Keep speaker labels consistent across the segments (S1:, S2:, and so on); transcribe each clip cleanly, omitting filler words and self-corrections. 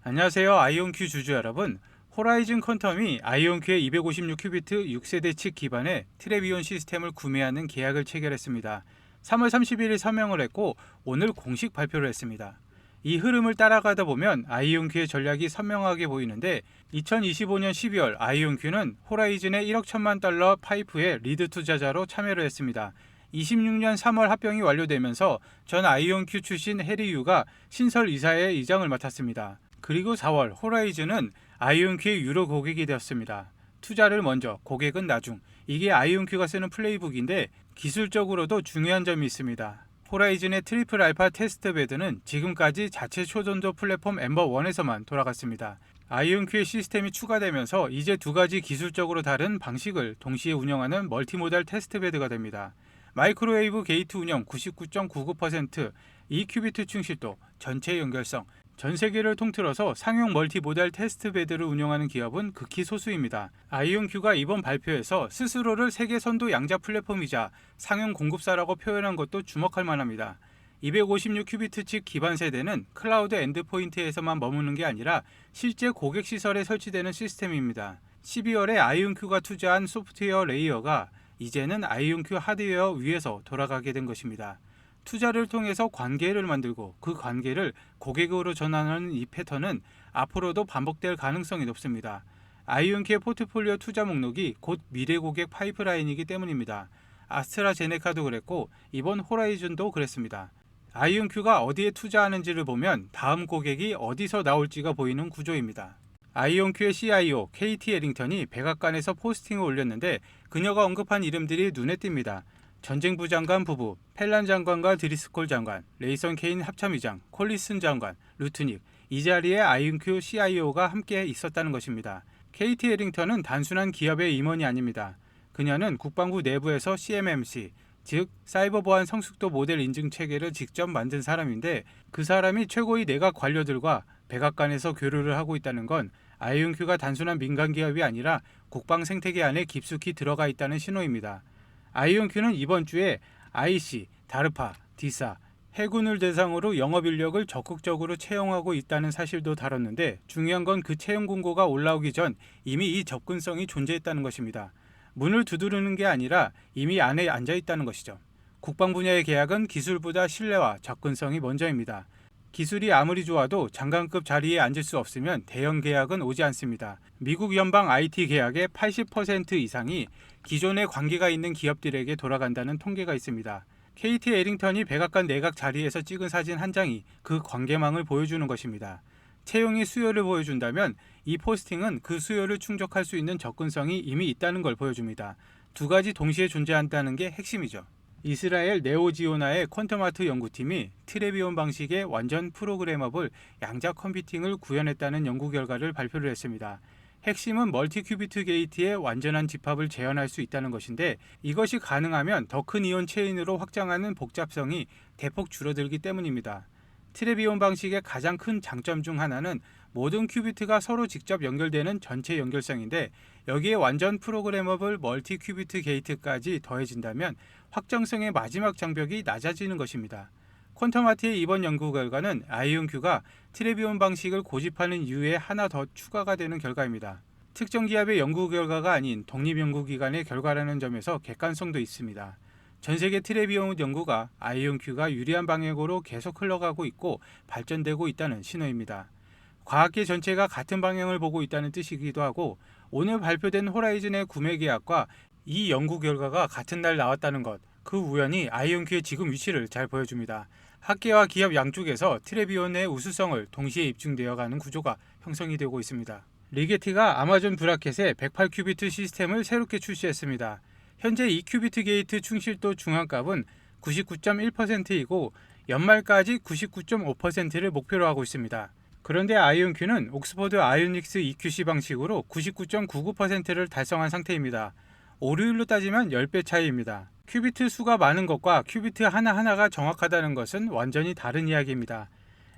S1: 안녕하세요. 아이온큐 주주 여러분. 호라이즌 퀀텀이 아이온큐의 256큐비트 6세대 칩 기반의 트래비온 시스템을 구매하는 계약을 체결했습니다. 3월 31일 서명을 했고 오늘 공식 발표를 했습니다. 이 흐름을 따라가다 보면 아이온큐의 전략이 선명하게 보이는데 2025년 12월 아이온큐는 호라이즌의 1억 1천만 달러 파이프에 리드 투자자로 참여를 했습니다. 26년 3월 합병이 완료되면서 전 아이온큐 출신 해리 유가 신설 이사의 이장을 맡았습니다. 그리고 4월 호라이즌은 아이온큐의 유로 고객이 되었습니다. 투자를 먼저, 고객은 나중. 이게 아이온큐가 쓰는 플레이북인데 기술적으로도 중요한 점이 있습니다. 호라이즌의 트리플 알파 테스트 베드는 지금까지 자체 초전도 플랫폼 엠버 1에서만 돌아갔습니다. 아이온큐의 시스템이 추가되면서 이제 두 가지 기술적으로 다른 방식을 동시에 운영하는 멀티모달 테스트 베드가 됩니다. 마이크로웨이브 게이트 운영 99.99%, 2큐비트 충실도, 전체 연결성, 전 세계를 통틀어서 상용 멀티모달 테스트 베드를 운영하는 기업은 극히 소수입니다. 아이온큐가 이번 발표에서 스스로를 세계 선도 양자 플랫폼이자 상용 공급사라고 표현한 것도 주목할 만합니다. 256큐비트 칩 기반 세대는 클라우드 엔드포인트에서만 머무는 게 아니라 실제 고객 시설에 설치되는 시스템입니다. 12월에 아이온큐가 투자한 소프트웨어 레이어가 이제는 아이온큐 하드웨어 위에서 돌아가게 된 것입니다. 투자를 통해서 관계를 만들고 그 관계를 고객으로 전환하는 이 패턴은 앞으로도 반복될 가능성이 높습니다. 아이온큐의 포트폴리오 투자 목록이 곧 미래 고객 파이프라인이기 때문입니다. 아스트라제네카도 그랬고 이번 호라이즌도 그랬습니다. 아이온큐가 어디에 투자하는지를 보면 다음 고객이 어디서 나올지가 보이는 구조입니다. 아이온큐의 CIO KT 에링턴이 백악관에서 포스팅을 올렸는데 그녀가 언급한 이름들이 눈에 띕니다. 전쟁부 장관 부부, 펠란 장관과 드리스콜 장관, 레이선 케인 합참의장, 콜리슨 장관, 루트닉, 이 자리에 아이온큐 CIO가 함께 있었다는 것입니다. KT 에링턴은 단순한 기업의 임원이 아닙니다. 그녀는 국방부 내부에서 CMMC, 즉 사이버 보안 성숙도 모델 인증 체계를 직접 만든 사람인데 그 사람이 최고의 내각 관료들과 백악관에서 교류를 하고 있다는 건 아이온큐가 단순한 민간 기업이 아니라 국방 생태계 안에 깊숙이 들어가 있다는 신호입니다. 아이온큐는 이번 주에 IC, 다르파, 디사, 해군을 대상으로 영업 인력을 적극적으로 채용하고 있다는 사실도 다뤘는데 중요한 건 그 채용 공고가 올라오기 전 이미 이 접근성이 존재했다는 것입니다. 문을 두드리는 게 아니라 이미 안에 앉아 있다는 것이죠. 국방 분야의 계약은 기술보다 신뢰와 접근성이 먼저입니다. 기술이 아무리 좋아도 장관급 자리에 앉을 수 없으면 대형 계약은 오지 않습니다. 미국 연방 IT 계약의 80% 이상이 기존에 관계가 있는 기업들에게 돌아간다는 통계가 있습니다. KT 에링턴이 백악관 내각 자리에서 찍은 사진 한 장이 그 관계망을 보여주는 것입니다. 채용의 수요를 보여준다면 이 포스팅은 그 수요를 충족할 수 있는 접근성이 이미 있다는 걸 보여줍니다. 두 가지 동시에 존재한다는 게 핵심이죠. 이스라엘 네오지오나의 퀀텀아트 연구팀이 트래비온 방식의 완전 프로그래머블 양자 컴퓨팅을 구현했다는 연구 결과를 발표를 했습니다. 핵심은 멀티큐비트 게이트의 완전한 집합을 재현할 수 있다는 것인데 이것이 가능하면 더 큰 이온 체인으로 확장하는 복잡성이 대폭 줄어들기 때문입니다. 트래비온 방식의 가장 큰 장점 중 하나는 모든 큐비트가 서로 직접 연결되는 전체 연결성인데 여기에 완전 프로그래머블 멀티 큐비트 게이트까지 더해진다면 확정성의 마지막 장벽이 낮아지는 것입니다. 퀀텀아트의 이번 연구 결과는 아이온큐가 트래비온 방식을 고집하는 이유에 하나 더 추가가 되는 결과입니다. 특정 기업의 연구 결과가 아닌 독립연구기관의 결과라는 점에서 객관성도 있습니다. 전세계 트래비온 연구가 아이온큐가 유리한 방향으로 계속 흘러가고 있고 발전되고 있다는 신호입니다. 과학계 전체가 같은 방향을 보고 있다는 뜻이기도 하고 오늘 발표된 호라이즌의 구매 계약과 이 연구 결과가 같은 날 나왔다는 것, 그 우연이 아이온큐의 지금 위치를 잘 보여줍니다. 학계와 기업 양쪽에서 트래비온의 우수성을 동시에 입증되어가는 구조가 형성이 되고 있습니다. 리게티가 아마존 브라켓의 108큐비트 시스템을 새롭게 출시했습니다. 현재 2큐비트 게이트 충실도 중앙값은 99.1%이고 연말까지 99.5%를 목표로 하고 있습니다. 그런데 아이온큐는 옥스퍼드 아이오닉스 EQC 방식으로 99.99%를 달성한 상태입니다. 오류율로 따지면 10배 차이입니다. 큐비트 수가 많은 것과 큐비트 하나하나가 정확하다는 것은 완전히 다른 이야기입니다.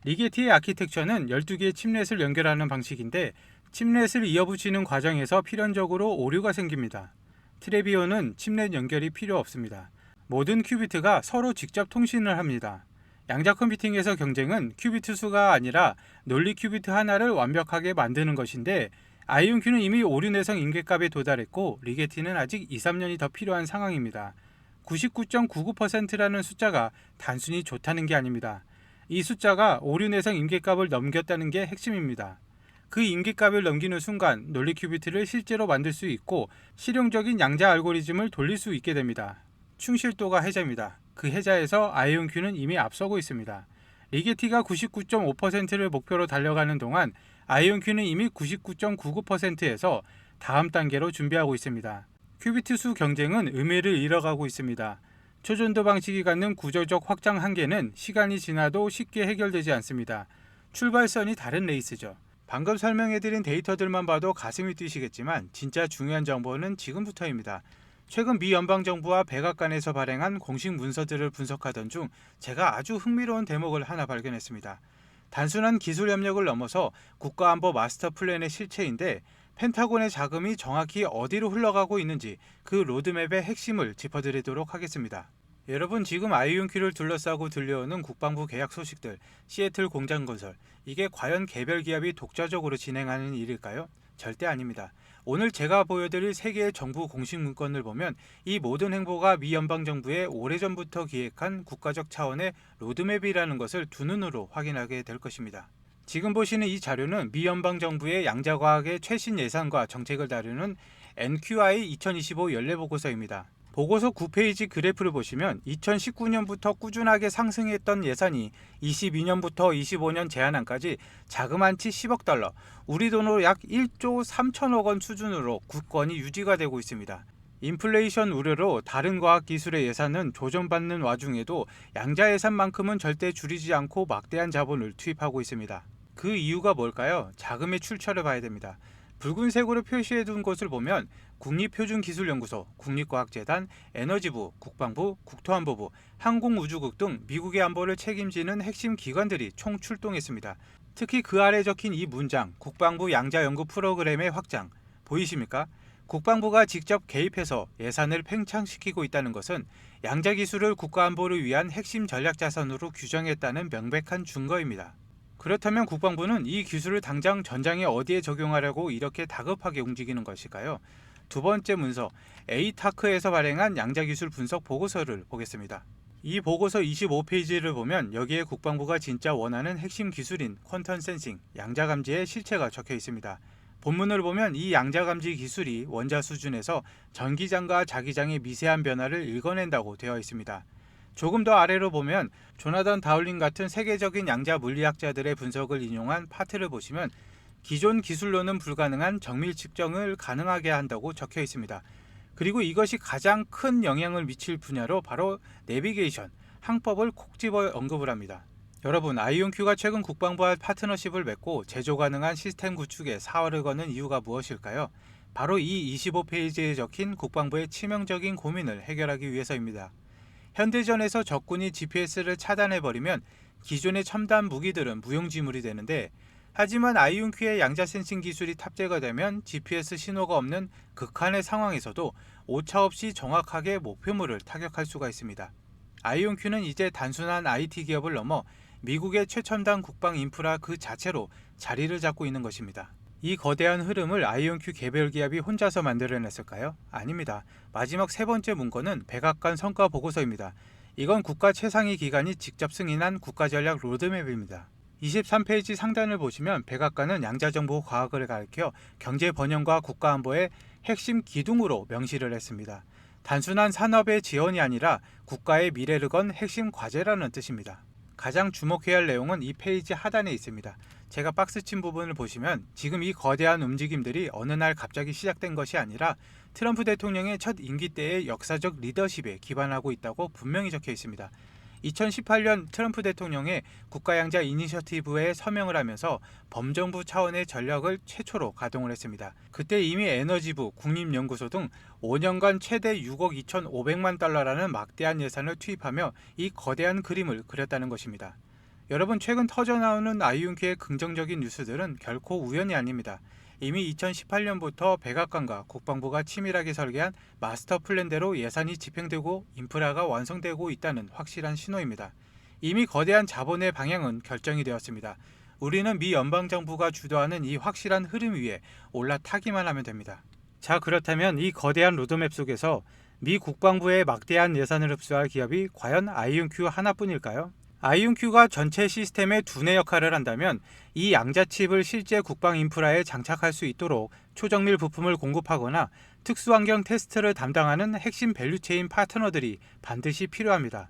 S1: 리게티의 아키텍처는 12개의 칩넷을 연결하는 방식인데 칩넷을 이어붙이는 과정에서 필연적으로 오류가 생깁니다. 트래비온은 칩넷 연결이 필요 없습니다. 모든 큐비트가 서로 직접 통신을 합니다. 양자 컴퓨팅에서 경쟁은 큐비트 수가 아니라 논리 큐비트 하나를 완벽하게 만드는 것인데, 아이온큐는 이미 오류 내성 임계값에 도달했고 리게티는 아직 2, 3년이 더 필요한 상황입니다. 99.99%라는 숫자가 단순히 좋다는 게 아닙니다. 이 숫자가 오류 내성 임계값을 넘겼다는 게 핵심입니다. 그 임계값을 넘기는 순간 논리 큐비트를 실제로 만들 수 있고 실용적인 양자 알고리즘을 돌릴 수 있게 됩니다. 충실도가 해자입니다. 그 해자에서 아이온큐는 이미 앞서고 있습니다. 리게티가 99.5%를 목표로 달려가는 동안 아이온큐는 이미 99.99%에서 다음 단계로 준비하고 있습니다. 큐비트 수 경쟁은 의미를 잃어가고 있습니다. 초전도 방식이 갖는 구조적 확장 한계는 시간이 지나도 쉽게 해결되지 않습니다. 출발선이 다른 레이스죠. 방금 설명해드린 데이터들만 봐도 가슴이 뛰시겠지만 진짜 중요한 정보는 지금부터입니다. 최근 미 연방정부와 백악관에서 발행한 공식 문서들을 분석하던 중 제가 아주 흥미로운 대목을 하나 발견했습니다. 단순한 기술 협력을 넘어서 국가안보 마스터 플랜의 실체인데, 펜타곤의 자금이 정확히 어디로 흘러가고 있는지 그 로드맵의 핵심을 짚어드리도록 하겠습니다. 여러분, 지금 아이온큐를 둘러싸고 들려오는 국방부 계약 소식들, 시애틀 공장 건설, 이게 과연 개별 기업이 독자적으로 진행하는 일일까요? 절대 아닙니다. 오늘 제가 보여드릴 3개의 정부 공식 문건을 보면 이 모든 행보가 미 연방정부의 오래전부터 기획한 국가적 차원의 로드맵이라는 것을 두 눈으로 확인하게 될 것입니다. 지금 보시는 이 자료는 미 연방정부의 양자과학의 최신 예산과 정책을 다루는 NQI 2025 연례보고서입니다. 보고서 9페이지 그래프를 보시면 2019년부터 꾸준하게 상승했던 예산이 22년부터 25년 제한안까지 자그만치 10억 달러, 우리 돈으로 약 1조 3천억 원 수준으로 굳건히 유지가 되고 있습니다. 인플레이션 우려로 다른 과학기술의 예산은 조정받는 와중에도 양자 예산만큼은 절대 줄이지 않고 막대한 자본을 투입하고 있습니다. 그 이유가 뭘까요? 자금의 출처를 봐야 됩니다. 붉은색으로 표시해 둔 것을 보면 국립표준기술연구소, 국립과학재단, 에너지부, 국방부, 국토안보부, 항공우주국 등 미국의 안보를 책임지는 핵심 기관들이 총 출동했습니다. 특히 그 아래 적힌 이 문장, 국방부 양자연구 프로그램의 확장, 보이십니까? 국방부가 직접 개입해서 예산을 팽창시키고 있다는 것은 양자기술을 국가안보를 위한 핵심 전략자산으로 규정했다는 명백한 증거입니다. 그렇다면 국방부는 이 기술을 당장 전장에 어디에 적용하려고 이렇게 다급하게 움직이는 것일까요? 두 번째 문서, 에이타크에서 발행한 양자기술 분석 보고서를 보겠습니다. 이 보고서 25페이지를 보면 여기에 국방부가 진짜 원하는 핵심 기술인 퀀텀 센싱, 양자감지의 실체가 적혀 있습니다. 본문을 보면 이 양자감지 기술이 원자 수준에서 전기장과 자기장의 미세한 변화를 읽어낸다고 되어 있습니다. 조금 더 아래로 보면 조나단 다울링 같은 세계적인 양자 물리학자들의 분석을 인용한 파트를 보시면 기존 기술로는 불가능한 정밀 측정을 가능하게 한다고 적혀 있습니다. 그리고 이것이 가장 큰 영향을 미칠 분야로 바로 내비게이션, 항법을 콕 집어 언급을 합니다. 여러분, 아이온큐가 최근 국방부와 파트너십을 맺고 제조 가능한 시스템 구축에 사활을 거는 이유가 무엇일까요? 바로 이 25페이지에 적힌 국방부의 치명적인 고민을 해결하기 위해서입니다. 현대전에서 적군이 GPS를 차단해버리면 기존의 첨단 무기들은 무용지물이 되는데, 하지만 아이온큐의 양자 센싱 기술이 탑재가 되면 GPS 신호가 없는 극한의 상황에서도 오차없이 정확하게 목표물을 타격할 수가 있습니다. 아이온큐는 이제 단순한 IT 기업을 넘어 미국의 최첨단 국방 인프라 그 자체로 자리를 잡고 있는 것입니다. 이 거대한 흐름을 아이온큐 개별 기업이 혼자서 만들어냈을까요? 아닙니다. 마지막 세 번째 문건은 백악관 성과 보고서입니다. 이건 국가 최상위 기관이 직접 승인한 국가전략 로드맵입니다. 23페이지 상단을 보시면 백악관은 양자정보 과학을 가리켜 경제 번영과 국가안보의 핵심 기둥으로 명시를 했습니다. 단순한 산업의 지원이 아니라 국가의 미래를 건 핵심 과제라는 뜻입니다. 가장 주목해야 할 내용은 이 페이지 하단에 있습니다. 제가 박스친 부분을 보시면 지금 이 거대한 움직임들이 어느 날 갑자기 시작된 것이 아니라 트럼프 대통령의 첫 임기 때의 역사적 리더십에 기반하고 있다고 분명히 적혀 있습니다. 2018년 트럼프 대통령의 국가양자 이니셔티브에 서명을 하면서 범정부 차원의 전략을 최초로 가동을 했습니다. 그때 이미 에너지부, 국립연구소 등 5년간 최대 6억 2,500만 달러라는 막대한 예산을 투입하며 이 거대한 그림을 그렸다는 것입니다. 여러분, 최근 터져나오는 아이온큐의 긍정적인 뉴스들은 결코 우연이 아닙니다. 이미 2018년부터 백악관과 국방부가 치밀하게 설계한 마스터 플랜대로 예산이 집행되고 인프라가 완성되고 있다는 확실한 신호입니다. 이미 거대한 자본의 방향은 결정이 되었습니다. 우리는 미 연방정부가 주도하는 이 확실한 흐름 위에 올라타기만 하면 됩니다. 자, 그렇다면 이 거대한 로드맵 속에서 미 국방부의 막대한 예산을 흡수할 기업이 과연 아이온큐 하나뿐일까요? 아이온큐가 전체 시스템의 두뇌 역할을 한다면 이 양자칩을 실제 국방 인프라에 장착할 수 있도록 초정밀 부품을 공급하거나 특수환경 테스트를 담당하는 핵심 밸류체인 파트너들이 반드시 필요합니다.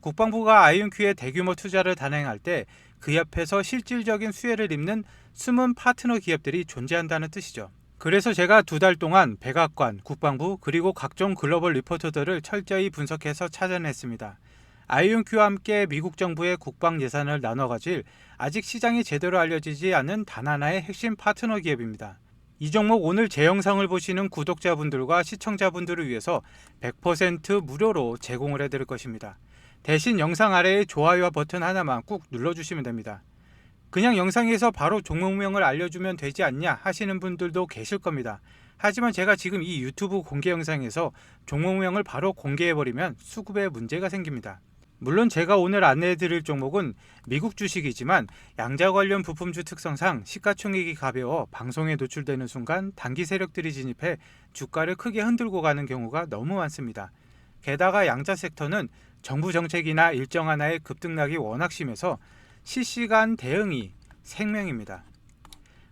S1: 국방부가 아이온큐에 대규모 투자를 단행할 때 그 옆에서 실질적인 수혜를 입는 숨은 파트너 기업들이 존재한다는 뜻이죠. 그래서 제가 2달 동안 백악관, 국방부 그리고 각종 글로벌 리포터들을 철저히 분석해서 찾아냈습니다. 아이온큐와 함께 미국 정부의 국방 예산을 나눠 가질 아직 시장이 제대로 알려지지 않은 단 하나의 핵심 파트너 기업입니다. 이 종목 오늘 제 영상을 보시는 구독자분들과 시청자분들을 위해서 100% 무료로 제공을 해드릴 것입니다. 대신 영상 아래에 좋아요와 버튼 하나만 꾹 눌러주시면 됩니다. 그냥 영상에서 바로 종목명을 알려주면 되지 않냐 하시는 분들도 계실 겁니다. 하지만 제가 지금 이 유튜브 공개 영상에서 종목명을 바로 공개해버리면 수급에 문제가 생깁니다. 물론 제가 오늘 안내해드릴 종목은 미국 주식이지만 양자 관련 부품주 특성상 시가총액이 가벼워 방송에 노출되는 순간 단기 세력들이 진입해 주가를 크게 흔들고 가는 경우가 너무 많습니다. 게다가 양자 섹터는 정부 정책이나 일정 하나의 급등락이 워낙 심해서 실시간 대응이 생명입니다.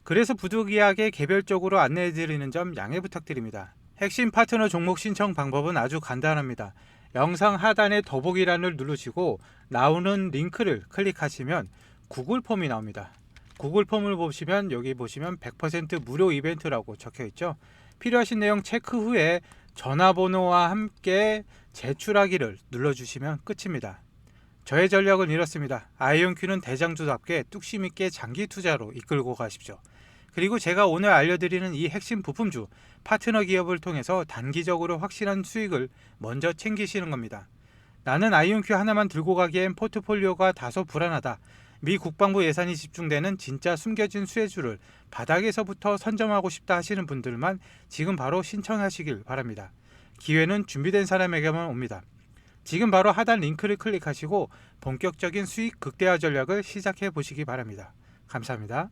S1: 그래서 부득이하게 개별적으로 안내해드리는 점 양해 부탁드립니다. 핵심 파트너 종목 신청 방법은 아주 간단합니다. 영상 하단에 더보기란을 누르시고 나오는 링크를 클릭하시면 구글 폼이 나옵니다. 구글 폼을 보시면 여기 보시면 100% 무료 이벤트라고 적혀 있죠. 필요하신 내용 체크 후에 전화번호와 함께 제출하기를 눌러주시면 끝입니다. 저의 전략은 이렇습니다. 아이온큐는 대장주답게 뚝심 있게 장기 투자로 이끌고 가십시오. 그리고 제가 오늘 알려드리는 이 핵심 부품주 파트너 기업을 통해서 단기적으로 확실한 수익을 먼저 챙기시는 겁니다. 나는 아이온큐 하나만 들고 가기엔 포트폴리오가 다소 불안하다. 미 국방부 예산이 집중되는 진짜 숨겨진 수혜주를 바닥에서부터 선점하고 싶다 하시는 분들만 지금 바로 신청하시길 바랍니다. 기회는 준비된 사람에게만 옵니다. 지금 바로 하단 링크를 클릭하시고 본격적인 수익 극대화 전략을 시작해 보시기 바랍니다. 감사합니다.